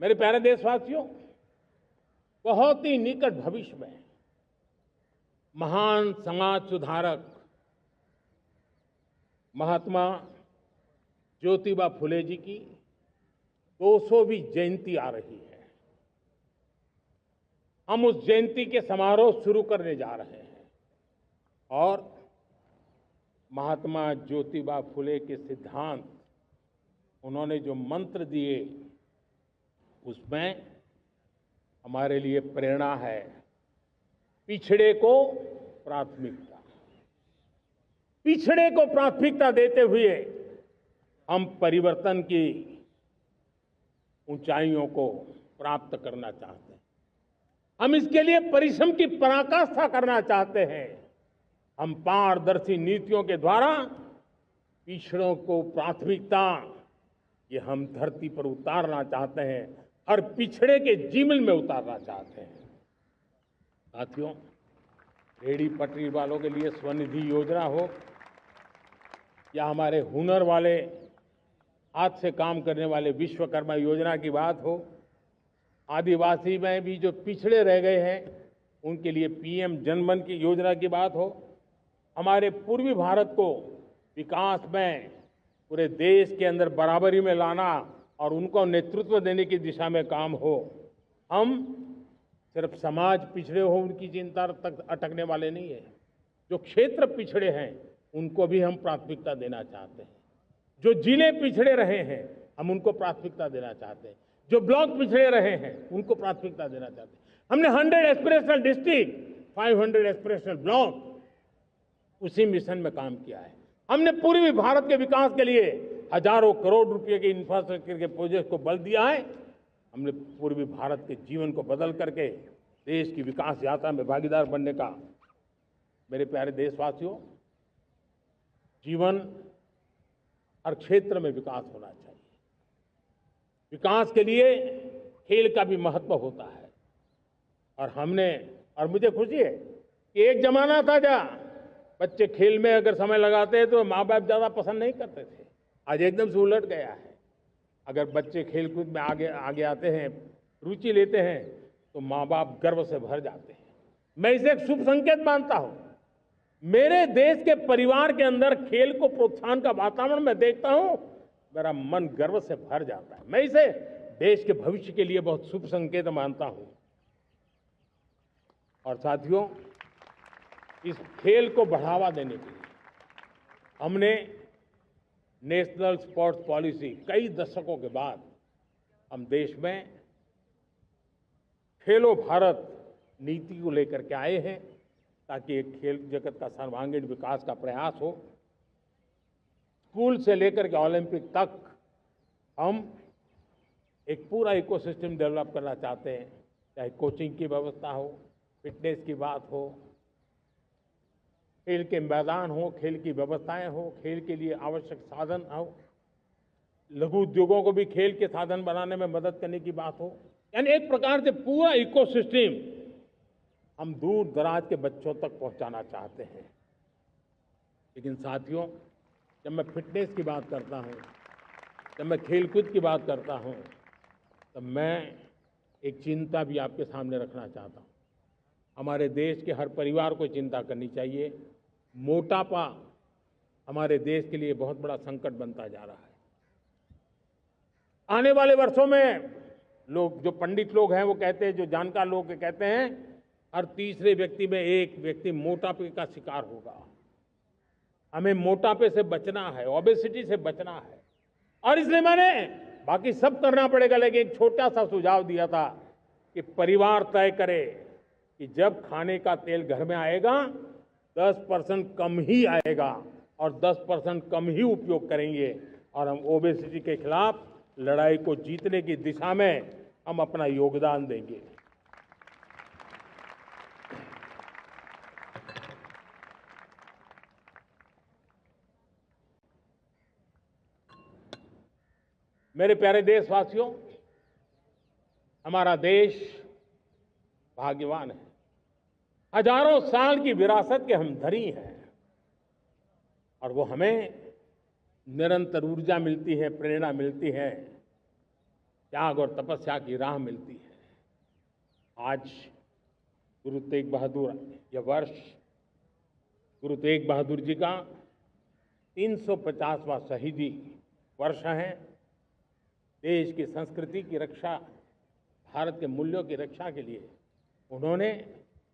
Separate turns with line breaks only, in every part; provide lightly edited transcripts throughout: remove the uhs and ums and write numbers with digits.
मेरे प्यारे देशवासियों, बहुत ही निकट भविष्य में महान समाज सुधारक महात्मा ज्योतिबा फुले जी की 200वीं जयंती आ रही है। हम उस जयंती के समारोह शुरू करने जा रहे हैं और महात्मा ज्योतिबा फुले के सिद्धांत, उन्होंने जो मंत्र दिए, उसमें हमारे लिए प्रेरणा है। पिछड़े को प्राथमिकता, पिछड़े को प्राथमिकता देते हुए हम परिवर्तन की ऊंचाइयों को प्राप्त करना चाहते हैं। हम इसके लिए परिश्रम की पराकाष्ठा करना चाहते हैं। हम पारदर्शी नीतियों के द्वारा पिछड़ों को प्राथमिकता, ये हम धरती पर उतारना चाहते हैं, हर पिछड़े के जीवन में उतारना चाहते हैं। साथियों, रेहड़ी पटरी वालों के लिए स्वनिधि योजना हो या हमारे हुनर वाले, हाथ से काम करने वाले विश्वकर्मा योजना की बात हो, आदिवासी में भी जो पिछड़े रह गए हैं उनके लिए पीएम जनधन की योजना की बात हो, हमारे पूर्वी भारत को विकास में पूरे देश के अंदर बराबरी में लाना और उनको नेतृत्व देने की दिशा में काम हो, हम सिर्फ समाज पिछड़े हो उनकी चिंता तक अटकने वाले नहीं है। जो क्षेत्र पिछड़े हैं उनको भी हम प्राथमिकता देना चाहते हैं। जो जिले पिछड़े रहे हैं हम उनको प्राथमिकता देना चाहते हैं। जो ब्लॉक पिछड़े रहे हैं उनको प्राथमिकता देना चाहते हैं। हमने 100 एस्पिरेशनल डिस्ट्रिक्ट, 500 एस्पिरेशनल ब्लॉक, उसी मिशन में काम किया है। हमने पूर्वी भारत के विकास के लिए हजारों करोड़ रुपए के इंफ्रास्ट्रक्चर के प्रोजेक्ट को बल दिया है। हमने पूर्वी भारत के जीवन को बदल करके देश की विकास यात्रा में भागीदार बनने का, मेरे प्यारे देशवासियों, जीवन हर क्षेत्र में विकास होना चाहिए। विकास के लिए खेल का भी महत्व होता है और मुझे खुशी है कि एक जमाना था जहाँ बच्चे खेल में अगर समय लगाते हैं तो माँ बाप ज्यादा पसंद नहीं करते थे। आज एकदम से उलट गया है। अगर बच्चे खेलकूद में आगे आते हैं, रुचि लेते हैं, तो माँ बाप गर्व से भर जाते हैं। मैं इसे एक शुभ संकेत मानता हूं। मेरे देश के परिवार के अंदर खेल को प्रोत्साहन का वातावरण मैं देखता हूं, मेरा मन गर्व से भर जाता है। मैं इसे देश के भविष्य के लिए बहुत शुभ संकेत मानता हूं। और साथियों, इस खेल को बढ़ावा देने के लिए हमने नेशनल स्पोर्ट्स पॉलिसी, कई दशकों के बाद हम देश में खेलो भारत नीति को लेकर के आए हैं, ताकि एक खेल जगत का सर्वांगीण विकास का प्रयास हो। स्कूल से लेकर के ओलंपिक तक हम एक पूरा इकोसिस्टम डेवलप करना चाहते हैं। चाहे कोचिंग की व्यवस्था हो, फिटनेस की बात हो, खेल के मैदान हो, खेल की व्यवस्थाएं हो, खेल के लिए आवश्यक साधन हो, लघु उद्योगों को भी खेल के साधन बनाने में मदद करने की बात हो। यानी एक प्रकार से पूरा इकोसिस्टम हम दूर दराज के बच्चों तक पहुंचाना चाहते हैं। लेकिन साथियों, जब मैं फिटनेस की बात करता हूं, जब मैं खेलकूद की बात करता हूं, तब मैं एक चिंता भी आपके सामने रखना चाहता हूं। हमारे देश के हर परिवार को चिंता करनी चाहिए। मोटापा हमारे देश के लिए बहुत बड़ा संकट बनता जा रहा है। आने वाले वर्षों में लोग, जो पंडित लोग हैं वो कहते हैं, जो जानकार लोग कहते हैं, हर तीसरे व्यक्ति में एक व्यक्ति मोटापे का शिकार होगा। हमें मोटापे से बचना है, ओबेसिटी से बचना है। और इसलिए मैंने बाकी सब करना पड़ेगा, लेकिन एक छोटा सा सुझाव दिया था कि परिवार तय करे कि जब खाने का तेल घर में आएगा 10% कम ही आएगा और 10% कम ही उपयोग करेंगे, और हम ओबेसिटी के खिलाफ लड़ाई को जीतने की दिशा में हम अपना योगदान देंगे। मेरे प्यारे देशवासियों, हमारा देश भाग्यवान है। हजारों साल की विरासत के हम धनी हैं और वो हमें निरंतर ऊर्जा मिलती है, प्रेरणा मिलती है। त्याग और तपस्या की राह मिलती है। आज गुरु तेग बहादुर यह वर्ष गुरु तेग बहादुर जी का 350वां शहीदी वर्ष है। देश की संस्कृति की रक्षा, भारत के मूल्यों की रक्षा के लिए उन्होंने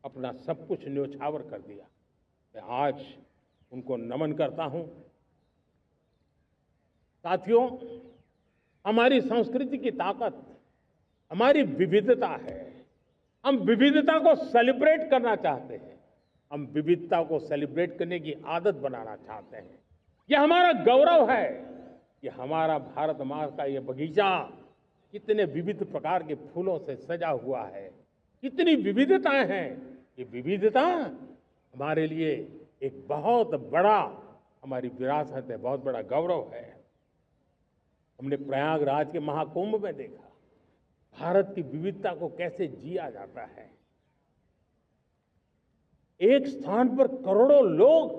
अपना सब कुछ न्योछावर कर दिया। मैं आज उनको नमन करता हूं। साथियों, हमारी संस्कृति की ताकत हमारी विविधता है। हम विविधता को सेलिब्रेट करना चाहते हैं। हम विविधता को सेलिब्रेट करने की आदत बनाना चाहते हैं। यह हमारा गौरव है कि हमारा भारत माँ का यह बगीचा कितने विविध प्रकार के फूलों से सजा हुआ है, कितनी विविधताएं हैं। ये विविधता हमारे लिए एक बहुत बड़ा हमारी विरासत है, बहुत बड़ा गौरव है। हमने प्रयागराज के महाकुंभ में देखा भारत की विविधता को कैसे जिया जाता है। एक स्थान पर करोड़ों लोग,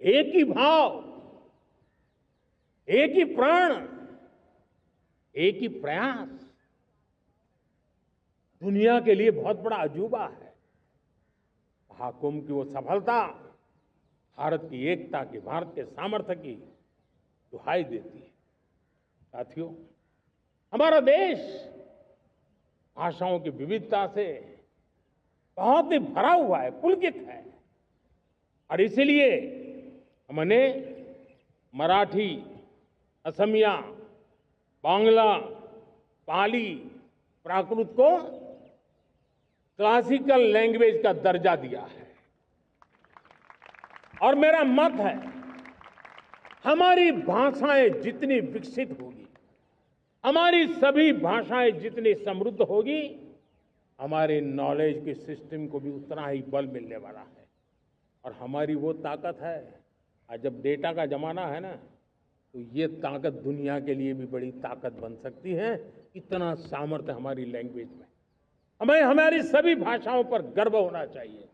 एक ही भाव, एक ही प्राण, एक ही प्रयास, दुनिया के लिए बहुत बड़ा अजूबा है। महाकुंभ की वो सफलता भारत की एकता की, भारत के सामर्थ्य की दुहाई देती है। साथियों, हमारा देश भाषाओं की विविधता से बहुत ही भरा हुआ है, पुलकित है। और इसीलिए हमने मराठी, असमिया, बांग्ला, पाली, प्राकृत को क्लासिकल लैंग्वेज का दर्जा दिया है। और मेरा मत है, हमारी भाषाएं जितनी विकसित होगी, हमारी सभी भाषाएं जितनी समृद्ध होगी, हमारे नॉलेज के सिस्टम को भी उतना ही बल मिलने वाला है। और हमारी वो ताकत है, आज जब डेटा का जमाना है ना, तो ये ताकत दुनिया के लिए भी बड़ी ताकत बन सकती है। इतना सामर्थ्य हमारी लैंग्वेज में। हमें हमारी सभी भाषाओं पर गर्व होना चाहिए।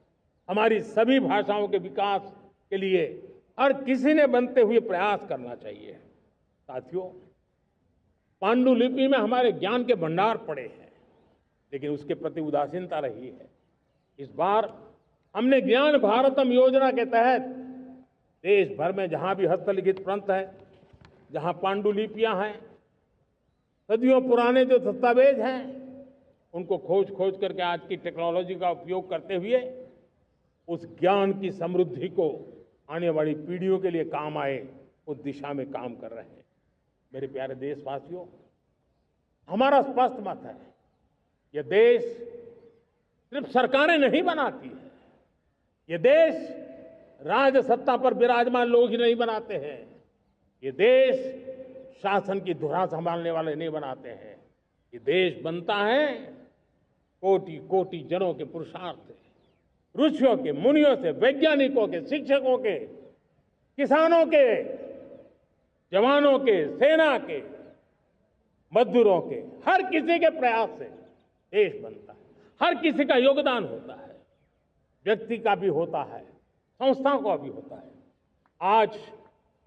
हमारी सभी भाषाओं के विकास के लिए हर किसी ने बनते हुए प्रयास करना चाहिए। साथियों, पांडुलिपि में हमारे ज्ञान के भंडार पड़े हैं, लेकिन उसके प्रति उदासीनता रही है। इस बार हमने ज्ञान भारतम योजना के तहत देश भर में जहां भी हस्तलिखित ग्रंथ है, जहां पांडुलिपियां हैं, सदियों पुराने जो दस्तावेज हैं, उनको खोज खोज करके आज की टेक्नोलॉजी का उपयोग करते हुए उस ज्ञान की समृद्धि को आने वाली पीढ़ियों के लिए काम आए, उस दिशा में काम कर रहे हैं। मेरे प्यारे देशवासियों, हमारा स्पष्ट मत है, यह देश सिर्फ सरकारें नहीं बनाती है, ये देश राज सत्ता पर विराजमान लोग ही नहीं बनाते हैं, ये देश शासन की धुरा संभालने वाले नहीं बनाते हैं। ये देश बनता है कोटि कोटि जनों के पुरुषार्थ से, ऋषियों के, मुनियों से, वैज्ञानिकों के, शिक्षकों के, किसानों के, जवानों के, सेना के, मजदूरों के, हर किसी के प्रयास से देश बनता है। हर किसी का योगदान होता है, व्यक्ति का भी होता है, संस्थाओं का भी होता है। आज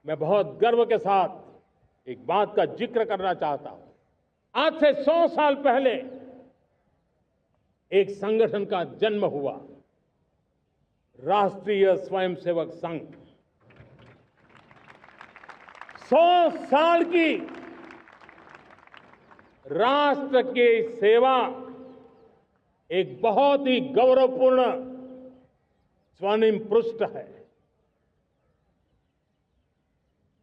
मैं बहुत गर्व के साथ एक बात का जिक्र करना चाहता हूं। आज से 100 साल पहले एक संगठन का जन्म हुआ, राष्ट्रीय स्वयंसेवक संघ। 100 साल की राष्ट्र की सेवा एक बहुत ही गौरवपूर्ण स्वर्णिम पृष्ठ है।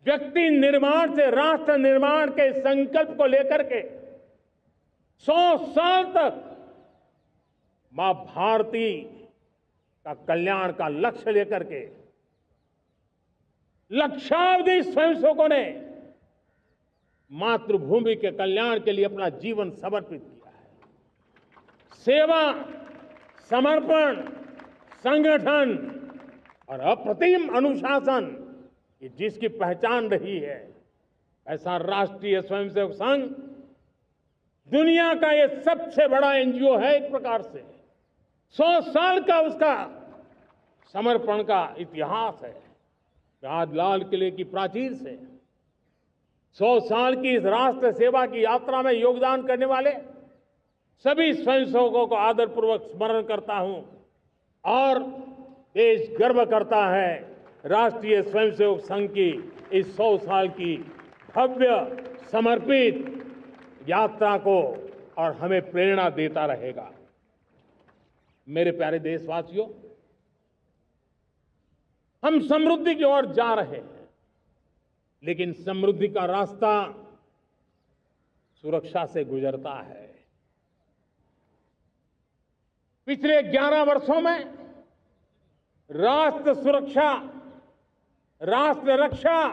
व्यक्ति निर्माण से राष्ट्र निर्माण के संकल्प को लेकर के 100 साल तक मां भारती का कल्याण का लक्ष्य लेकर के लक्षावधि स्वयंसेवकों ने मातृभूमि के कल्याण के लिए अपना जीवन समर्पित किया है। सेवा, समर्पण, संगठन और अप्रतिम अनुशासन, ये जिसकी पहचान रही है, ऐसा राष्ट्रीय स्वयंसेवक संघ दुनिया का ये सबसे बड़ा एनजीओ है। एक प्रकार से 100 साल का उसका समर्पण का इतिहास है। आज लाल किले की प्राचीर से 100 साल की इस राष्ट्र सेवा की यात्रा में योगदान करने वाले सभी स्वयंसेवकों को आदरपूर्वक स्मरण करता हूं और देश गर्व करता है राष्ट्रीय स्वयंसेवक संघ की इस 100 साल की भव्य समर्पित यात्रा को और हमें प्रेरणा देता रहेगा। मेरे प्यारे देशवासियों, हम समृद्धि की ओर जा रहे हैं, लेकिन समृद्धि का रास्ता सुरक्षा से गुजरता है। पिछले 11 वर्षों में राष्ट्र सुरक्षा, राष्ट्र रक्षा,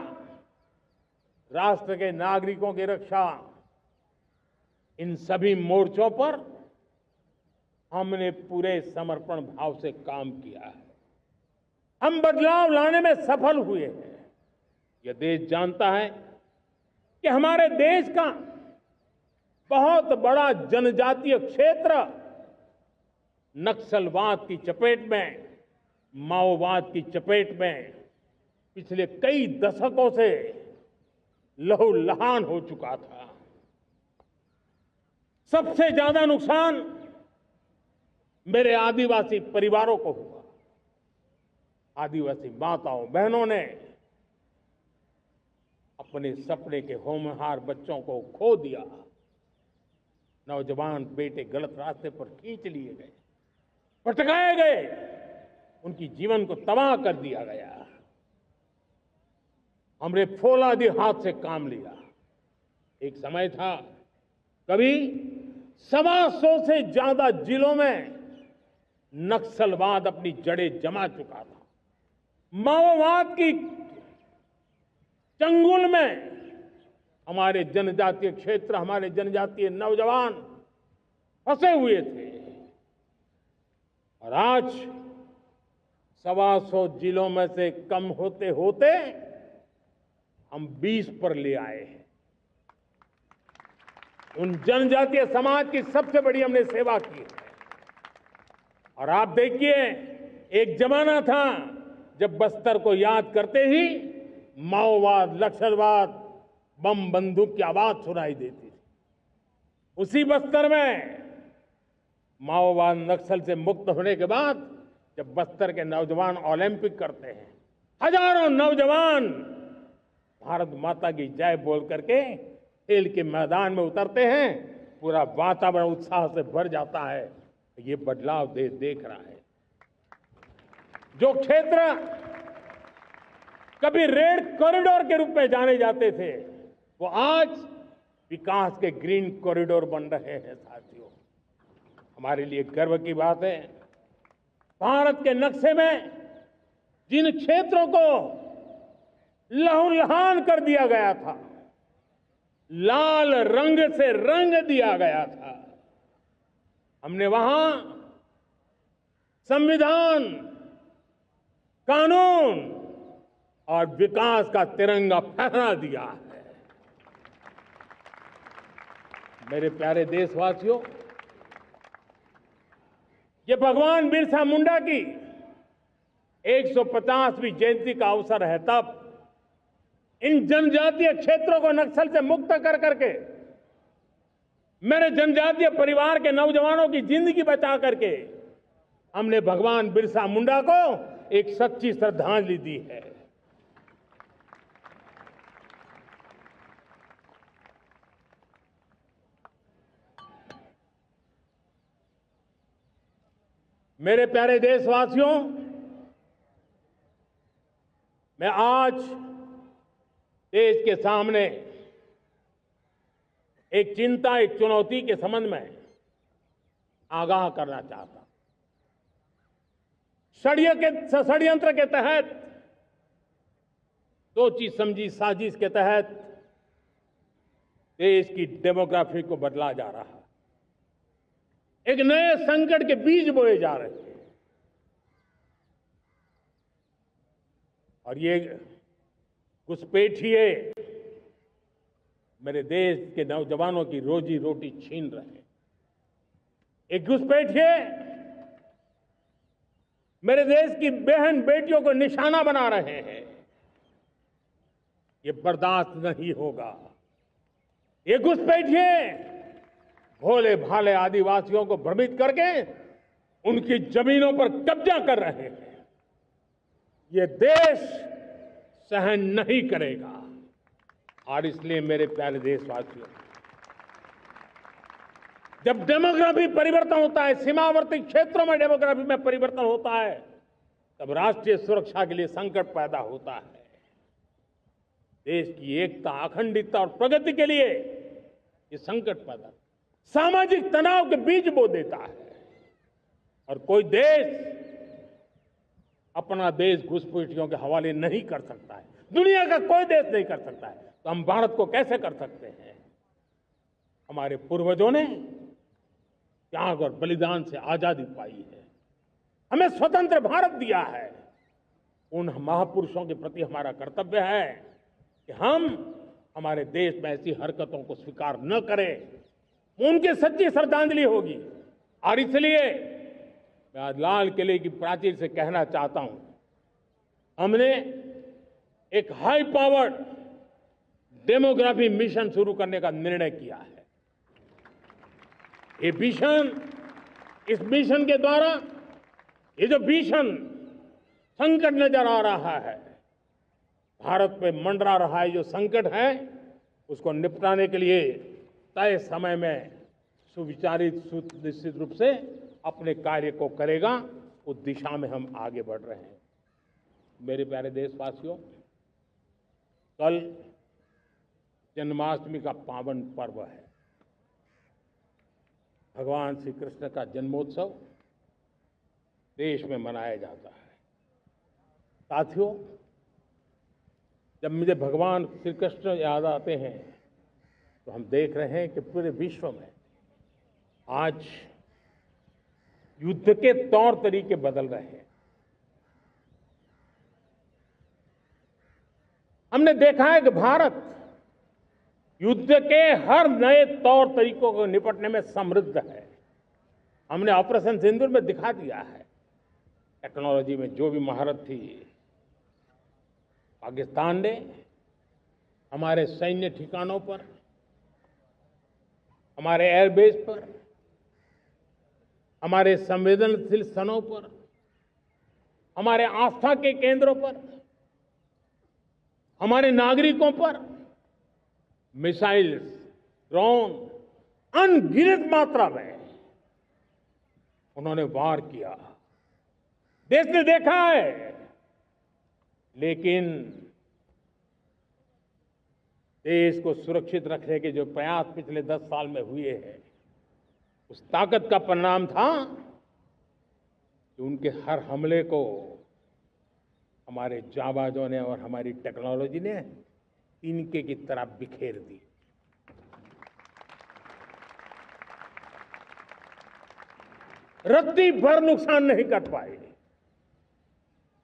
राष्ट्र के नागरिकों की रक्षा, इन सभी मोर्चों पर हमने पूरे समर्पण भाव से काम किया है। हम बदलाव लाने में सफल हुए हैं। यह देश जानता है कि हमारे देश का बहुत बड़ा जनजातीय क्षेत्र नक्सलवाद की चपेट में, माओवाद की चपेट में पिछले कई दशकों से लहूलुहान हो चुका था। सबसे ज्यादा नुकसान मेरे आदिवासी परिवारों को हुआ। आदिवासी माताओं बहनों ने अपने सपने के होनहार बच्चों को खो दिया। नौजवान बेटे गलत रास्ते पर खींच लिए गए, भटकाए गए, उनकी जीवन को तबाह कर दिया गया। हमने फौलादी हाथ से काम लिया। एक समय था कभी 125 से ज्यादा जिलों में नक्सलवाद अपनी जड़ें जमा चुका था। माओवाद की चंगुल में हमारे जनजातीय क्षेत्र, हमारे जनजातीय नौजवान फंसे हुए थे और आज 125 जिलों में से कम होते होते हम 20 पर ले आए हैं। उन जनजातीय समाज की सबसे बड़ी हमने सेवा की है। और आप देखिए, एक जमाना था जब बस्तर को याद करते ही माओवाद, नक्सलवाद, बम बंदूक की आवाज सुनाई देती थी। उसी बस्तर में माओवाद नक्सल से मुक्त होने के बाद जब बस्तर के नौजवान ओलंपिक करते हैं, हजारों नौजवान भारत माता की जय बोल करके खेल के मैदान में उतरते हैं, पूरा वातावरण उत्साह से भर जाता है। ये बदलाव देश देख रहा है। जो क्षेत्र कभी रेड कॉरिडोर के रूप में जाने जाते थे, वो आज विकास के ग्रीन कॉरिडोर बन रहे हैं। साथियों, हमारे लिए गर्व की बात है, भारत के नक्शे में जिन क्षेत्रों को लहूलुहान कर दिया गया था, लाल रंग से रंग दिया गया था, हमने वहां संविधान, कानून और विकास का तिरंगा फहरा दिया है। मेरे प्यारे देशवासियों, ये भगवान बिरसा मुंडा की 150वीं जयंती का अवसर है। तब इन जनजातीय क्षेत्रों को नक्सल से मुक्त कर करके, मेरे जनजातीय परिवार के नौजवानों की जिंदगी बचा करके हमने भगवान बिरसा मुंडा को एक सच्ची श्रद्धांजलि दी है। मेरे प्यारे देशवासियों, मैं आज देश के सामने एक चिंता, एक चुनौती के संबंध में आगाह करना चाहता हूं। षड्यंत्र के तहत, सोची समझी साजिश के तहत देश की डेमोग्राफी को बदला जा रहा है। एक नए संकट के बीज बोए जा रहे हैं और ये घुसपैठिए मेरे देश के नौजवानों की रोजी रोटी छीन रहे हैं। एक घुसपैठिए मेरे देश की बहन बेटियों को निशाना बना रहे हैं। ये बर्दाश्त नहीं होगा। ये घुसपैठिए भोले भाले आदिवासियों को भ्रमित करके उनकी जमीनों पर कब्जा कर रहे हैं। ये देश सहन नहीं करेगा। और इसलिए मेरे प्यारे देशवासियों, जब डेमोग्राफी परिवर्तन होता है, सीमावर्ती क्षेत्रों में डेमोग्राफी में परिवर्तन होता है, तब राष्ट्रीय सुरक्षा के लिए संकट पैदा होता है। देश की एकता, अखंडता और प्रगति के लिए ये संकट पैदा, सामाजिक तनाव के बीज बो देता है। और कोई देश अपना देश घुसपैठियों के हवाले नहीं कर सकता है, दुनिया का कोई देश नहीं कर सकता है, तो हम भारत को कैसे कर सकते हैं? हमारे पूर्वजों ने त्याग और बलिदान से आजादी पाई है, हमें स्वतंत्र भारत दिया है। उन महापुरुषों के प्रति हमारा कर्तव्य है कि हम हमारे देश में ऐसी हरकतों को स्वीकार न करें। उनकी सच्ची श्रद्धांजलि होगी। और इसलिए मैं आज लाल किले की प्राचीर से कहना चाहता हूं, हमने एक हाई पावर्ड डेमोग्राफी मिशन शुरू करने का निर्णय किया है। ये मिशन, इस मिशन के द्वारा ये जो भीषण संकट नजर आ रहा है, भारत पे मंडरा रहा है जो संकट है, उसको निपटाने के लिए तय समय में सुविचारित सुनिश्चित रूप से अपने कार्य को करेगा। उस दिशा में हम आगे बढ़ रहे हैं। मेरे प्यारे देशवासियों, कल जन्माष्टमी का पावन पर्व है। भगवान श्री कृष्ण का जन्मोत्सव देश में मनाया जाता है। साथियों, जब मुझे भगवान श्री कृष्ण याद आते हैं तो हम देख रहे हैं कि पूरे विश्व में आज युद्ध के तौर तरीके बदल रहे हैं। हमने देखा है कि भारत युद्ध के हर नए तौर तरीकों को निपटने में समृद्ध है। हमने ऑपरेशन सिंदूर में दिखा दिया है। टेक्नोलॉजी में जो भी महारत थी, पाकिस्तान ने हमारे सैन्य ठिकानों पर, हमारे एयरबेस पर, हमारे संवेदनशील स्थानों पर, हमारे आस्था के केंद्रों पर, हमारे नागरिकों पर मिसाइल्स, ड्रोन अनगिनत मात्रा में उन्होंने वार किया। देश ने देखा है, लेकिन देश को सुरक्षित रखने के जो प्रयास पिछले 10 साल में हुए हैं, उस ताकत का परिणाम था कि उनके हर हमले को हमारे जाबाजों ने और हमारी टेक्नोलॉजी ने तिनके की तरह बिखेर दी। रत्ती भर नुकसान नहीं कर पाए।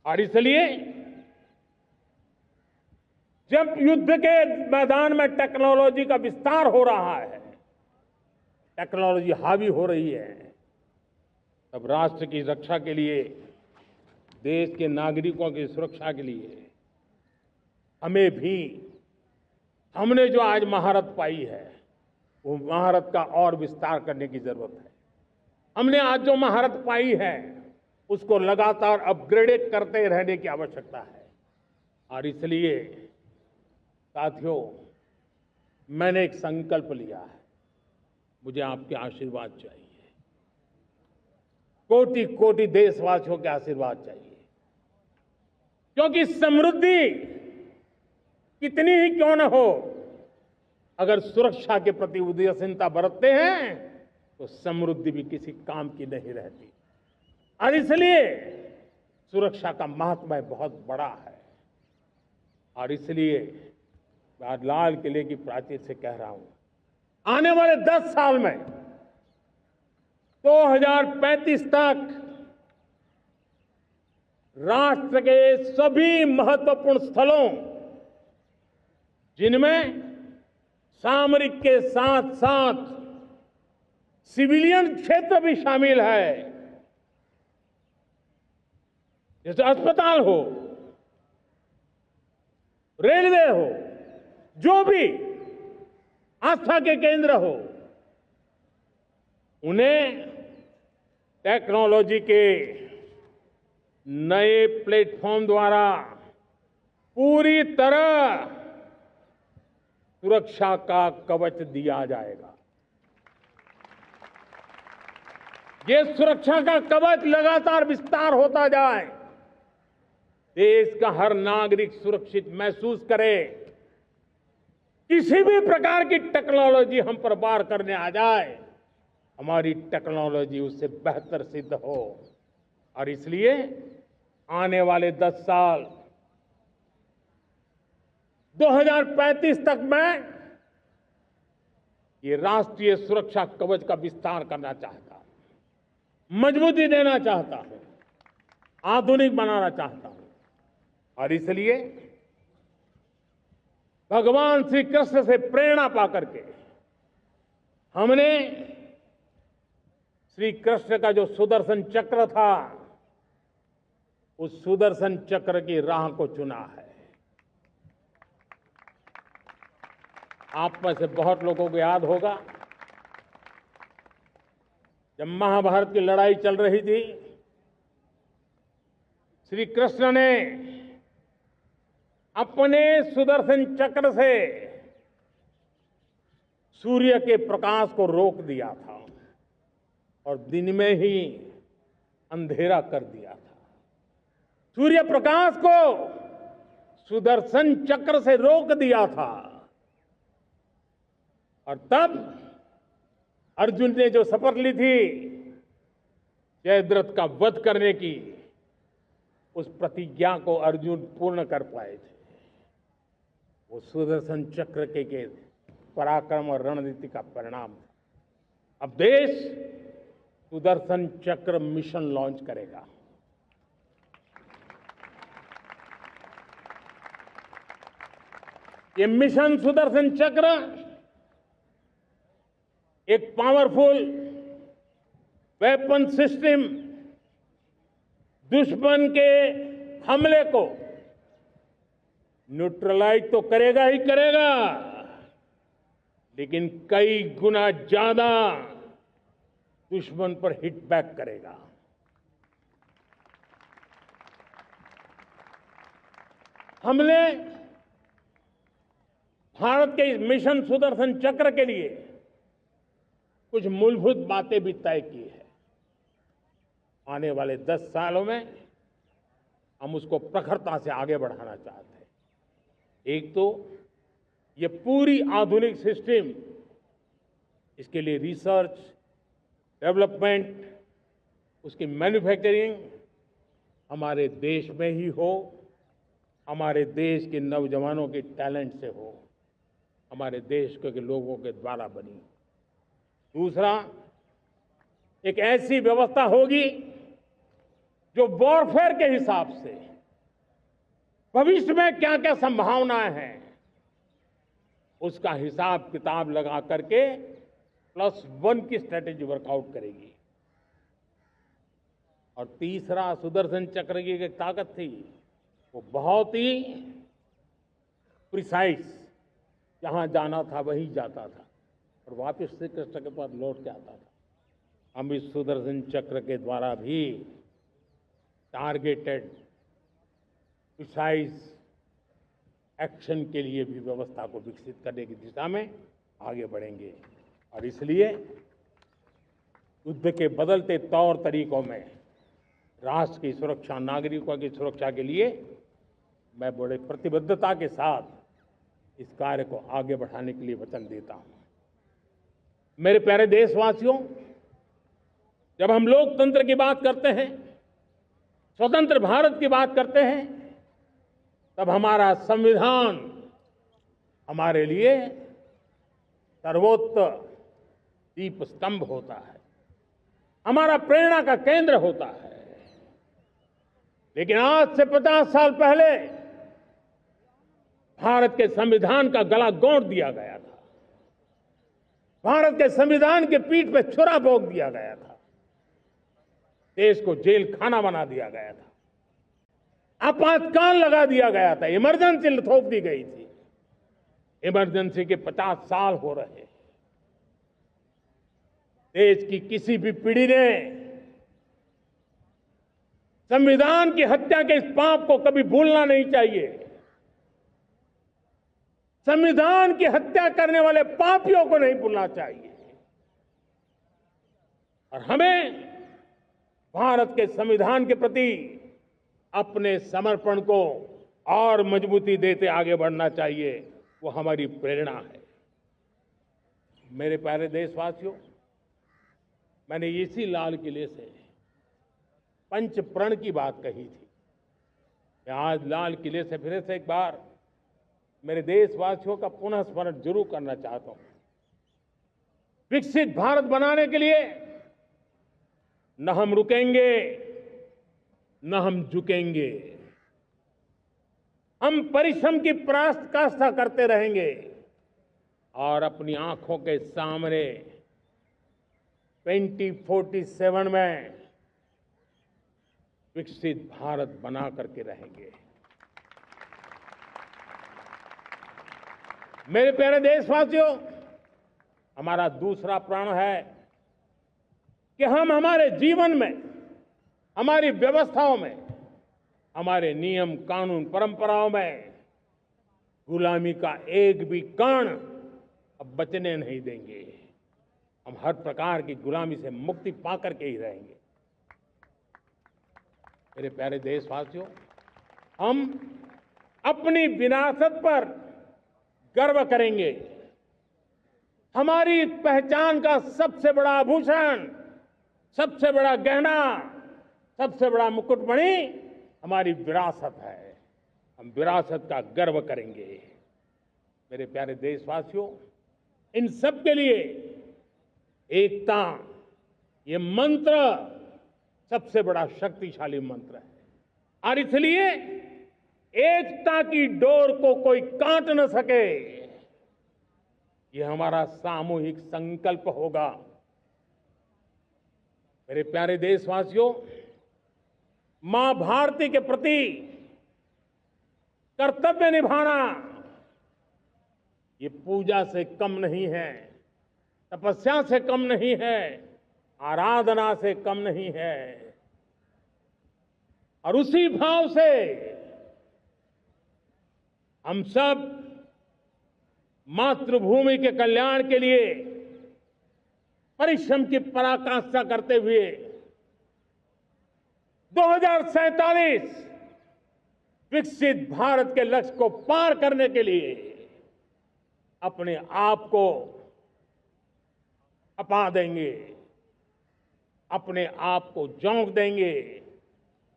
और इसलिए जब युद्ध के मैदान में टेक्नोलॉजी का विस्तार हो रहा है, टेक्नोलॉजी हावी हो रही है, तब राष्ट्र की रक्षा के लिए, देश के नागरिकों की सुरक्षा के लिए हमें भी, हमने जो आज महारत पाई है, वो महारत का और विस्तार करने की जरूरत है। हमने आज जो महारत पाई है, उसको लगातार अपग्रेडेड करते रहने की आवश्यकता है। और इसलिए साथियों, मैंने एक संकल्प लिया है, मुझे आपके आशीर्वाद चाहिए, कोटि कोटि देशवासियों के आशीर्वाद चाहिए। क्योंकि समृद्धि कितनी ही क्यों न हो, अगर सुरक्षा के प्रति उदासीनता बरतते हैं तो समृद्धि भी किसी काम की नहीं रहती। और इसलिए सुरक्षा का महत्व बहुत बड़ा है। और इसलिए मैं आज लाल किले की प्राचीर से कह रहा हूं, आने वाले 10 साल में 2035 तक राष्ट्र के सभी महत्वपूर्ण स्थलों, जिनमें सामरिक के साथ साथ सिविलियन क्षेत्र भी शामिल है, जैसे अस्पताल हो, रेलवे हो, जो भी आस्था के केंद्र हो, उन्हें टेक्नोलॉजी के नए प्लेटफॉर्म द्वारा पूरी तरह सुरक्षा का कवच दिया जाएगा। ये सुरक्षा का कवच लगातार विस्तार होता जाए, देश का हर नागरिक सुरक्षित महसूस करे। किसी भी प्रकार की टेक्नोलॉजी हम पर वार करने आ जाए, हमारी टेक्नोलॉजी उससे बेहतर सिद्ध हो। और इसलिए आने वाले 10 साल 2035 तक मैं ये राष्ट्रीय सुरक्षा कवच का विस्तार करना चाहता हूं, मजबूती देना चाहता हूं, आधुनिक बनाना चाहता हूं। और इसलिए भगवान श्री कृष्ण से प्रेरणा पाकर के हमने श्री कृष्ण का जो सुदर्शन चक्र था, उस सुदर्शन चक्र की राह को चुना है। आप में से बहुत लोगों को याद होगा, जब महाभारत की लड़ाई चल रही थी, श्री कृष्ण ने अपने सुदर्शन चक्र से सूर्य के प्रकाश को रोक दिया था और दिन में ही अंधेरा कर दिया था। सूर्य प्रकाश को सुदर्शन चक्र से रोक दिया था। और तब अर्जुन ने जो शपथ ली थी जयद्रथ का वध करने की, उस प्रतिज्ञा को अर्जुन पूर्ण कर पाए थे। वो सुदर्शन चक्र के पराक्रम और रणनीति का परिणाम था। अब देश सुदर्शन चक्र मिशन लॉन्च करेगा। ये मिशन सुदर्शन चक्र एक पावरफुल वेपन सिस्टम दुश्मन के हमले को न्यूट्रलाइज तो करेगा ही करेगा, लेकिन कई गुना ज्यादा दुश्मन पर हिट बैक करेगा। हमने भारत के इस मिशन सुदर्शन चक्र के लिए कुछ मूलभूत बातें भी तय की है। आने वाले 10 सालों में हम उसको प्रखरता से आगे बढ़ाना चाहते हैं। एक तो ये पूरी आधुनिक सिस्टम, इसके लिए रिसर्च, डेवलपमेंट, उसकी मैन्युफैक्चरिंग हमारे देश में ही हो, हमारे देश के नौजवानों के टैलेंट से हो, हमारे देश के लोगों के द्वारा बनी। दूसरा, एक ऐसी व्यवस्था होगी जो वॉरफेयर के हिसाब से भविष्य में क्या क्या संभावनाएं हैं, उसका हिसाब किताब लगा करके +1 की स्ट्रेटेजी वर्कआउट करेगी। और तीसरा, सुदर्शन चक्र की एक ताकत थी, वो बहुत ही प्रिसाइज, जहां जाना था वहीं जाता था और वापस श्री कृष्ण के पास लौट के आता था। हम इस सुदर्शन चक्र के द्वारा भी टारगेटेड प्रिसाइज एक्शन के लिए भी व्यवस्था को विकसित करने की दिशा में आगे बढ़ेंगे। और इसलिए युद्ध के बदलते तौर तरीकों में राष्ट्र की सुरक्षा, नागरिकों की सुरक्षा के लिए मैं बड़े प्रतिबद्धता के साथ इस कार्य को आगे बढ़ाने के लिए वचन देता हूं। मेरे प्यारे देशवासियों, जब हम लोकतंत्र की बात करते हैं, स्वतंत्र भारत की बात करते हैं, तब हमारा संविधान हमारे लिए सर्वोच्च दीप स्तंभ होता है, हमारा प्रेरणा का केंद्र होता है। लेकिन आज से 50 साल पहले भारत के संविधान का गला घोंट दिया गया था, भारत के संविधान के पीठ पे छुरा भोंक दिया गया था, देश को जेल खाना बना दिया गया था, आपातकाल लगा दिया गया था, इमरजेंसी थोप दी गई थी। इमरजेंसी के 50 साल हो रहे हैं। देश की किसी भी पीढ़ी ने संविधान की हत्या के इस पाप को कभी भूलना नहीं चाहिए। संविधान की हत्या करने वाले पापियों को नहीं भूलना चाहिए। और हमें भारत के संविधान के प्रति अपने समर्पण को और मजबूती देते आगे बढ़ना चाहिए। वो हमारी प्रेरणा है। मेरे प्यारे देशवासियों, मैंने इसी लाल किले से पंच प्रण की बात कही थी। मैं आज लाल किले से फिर से एक बार मेरे देशवासियों का पुनः स्मरण जरूर करना चाहता हूं। विकसित भारत बनाने के लिए न हम रुकेंगे, न हम झुकेंगे। हम परिश्रम की पराकाष्ठा करते रहेंगे और अपनी आंखों के सामने 2047 में विकसित भारत बना करके रहेंगे। मेरे प्यारे देशवासियों, हमारा दूसरा प्रण है कि हम हमारे जीवन में, हमारी व्यवस्थाओं में, हमारे नियम कानून परंपराओं में गुलामी का एक भी कण अब बचने नहीं देंगे। हम हर प्रकार की गुलामी से मुक्ति पाकर के ही रहेंगे। मेरे प्यारे देशवासियों, हम अपनी विरासत पर गर्व करेंगे। हमारी पहचान का सबसे बड़ा आभूषण, सबसे बड़ा गहना, सबसे बड़ा मुकुटमणि हमारी विरासत है। हम विरासत का गर्व करेंगे। मेरे प्यारे देशवासियों, इन सब के लिए एकता, ये मंत्र सबसे बड़ा शक्तिशाली मंत्र है। और इसलिए एकता की डोर को कोई काट न सके, ये हमारा सामूहिक संकल्प होगा। मेरे प्यारे देशवासियों, मां भारती के प्रति कर्तव्य निभाना ये पूजा से कम नहीं है, तपस्या से कम नहीं है, आराधना से कम नहीं है। और उसी भाव से हम सब मातृभूमि के कल्याण के लिए परिश्रम की पराकाष्ठा करते हुए 2047 विकसित भारत के लक्ष्य को पार करने के लिए अपने आप को अपा देंगे, अपने आप को झोंक देंगे।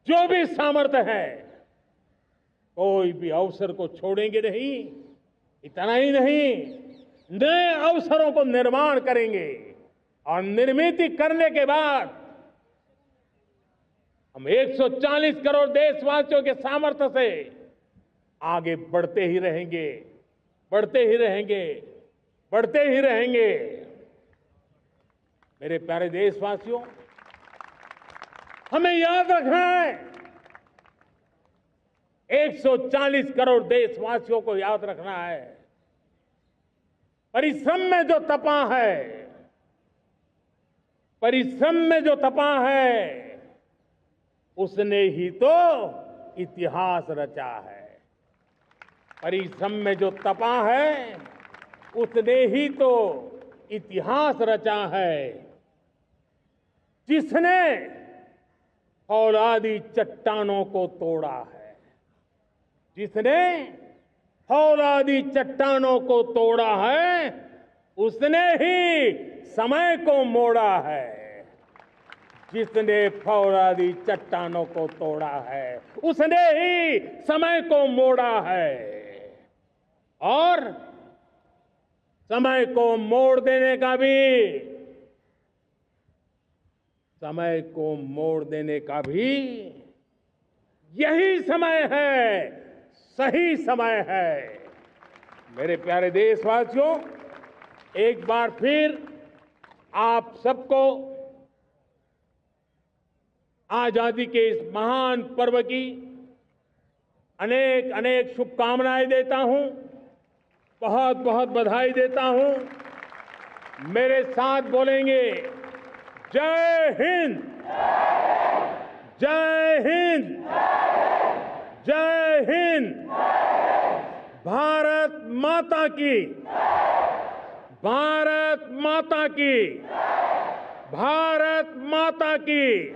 जो भी सामर्थ्य है, कोई भी अवसर को छोड़ेंगे नहीं। इतना ही नहीं, नए अवसरों को निर्माण करेंगे और निर्मित करने के बाद हम 140 करोड़ देशवासियों के सामर्थ्य से आगे बढ़ते ही रहेंगे, बढ़ते ही रहेंगे, बढ़ते ही रहेंगे। मेरे प्यारे देशवासियों, हमें याद रखना है, 140 करोड़ देशवासियों को याद रखना है, परिश्रम में जो तपा है, परिश्रम में जो तपा है, उसने ही तो इतिहास रचा है। परिश्रम में जो तपा है, उसने ही तो इतिहास रचा है। जिसने फौलादी चट्टानों को तोड़ा है, जिसने फौलादी चट्टानों को तोड़ा है, उसने ही समय को मोड़ा है। जिसने फौलादी चट्टानों को तोड़ा है, उसने ही समय को मोड़ा है। और समय को मोड़ देने का भी, समय को मोड़ देने का भी यही समय है, सही समय है। मेरे प्यारे देशवासियों, एक बार फिर आप सबको आजादी के इस महान पर्व की अनेक अनेक शुभकामनाएं देता हूं। बहुत बहुत बधाई देता हूं। मेरे साथ बोलेंगे जय हिंद, जय हिंद, जय हिंद। भारत माता की, भारत माता की, भारत माता की।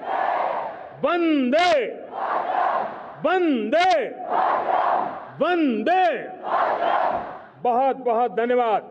वंदे, वंदे, वंदे। बहुत बहुत धन्यवाद।